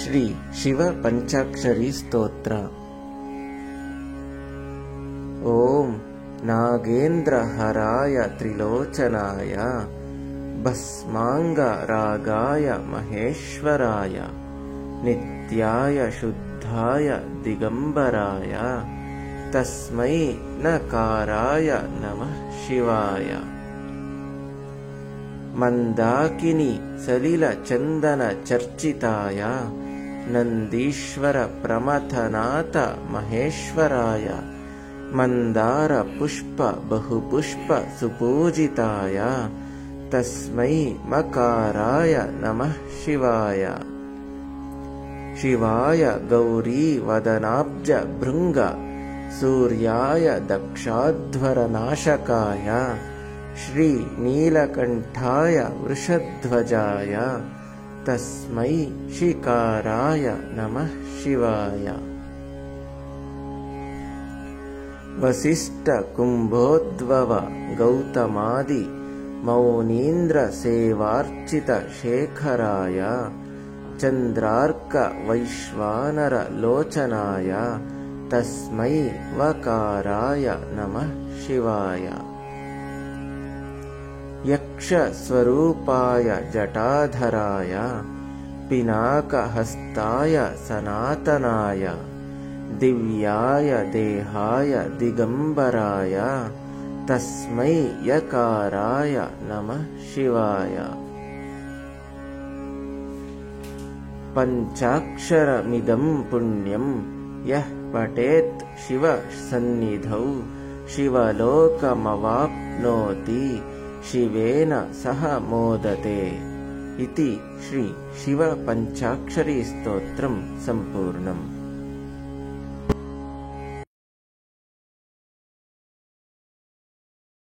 श्री शिव पंचाक्षरी स्तोत्र। ओम नागेन्द्रहराय त्रिलोचनाय भस्मांगरागाय महेश्वराय नित्याय शुद्धाय दिगंबराय तस्मै नकाराय नमः शिवाय। मंदाकिनी सलिल चंदन चर्चिताय नंदीश्वर प्रमथनाथ महेश्वराय मंदार पुष्प बहुपुष्प सुपूजिताय तस्मै मकाराय नमः शिवाय। शिवाय गौरी वदनाब्ज भृंग सूर्याय दक्षाध्वरनाशकाय श्री नीलकंठाय वृषध्वजाय तस्मै शिकाराय नमः शिवाय। वसिष्ठ कुंभोद्भव गौतमादि मौनीन्द्र सेवार्चित शेखराय चंद्रार्क वैश्वानर लोचनाय तस्मै वकाराय नमः शिवाय। यक्ष स्वरूपाय जटाधराय पिनाकहस्ताय सनातनाय दिव्याय देहाय दिगंबराय तस्मै यकाराय नमः शिवाय। पंचाक्षरमिदं पुण्यं यः पठेत् शिव सन्निधौ शिवलोकमवाप्नोति शिवेन सह मोदते इति श्री शिव पंचाक्षरी स्तोत्रं संपूर्णम्।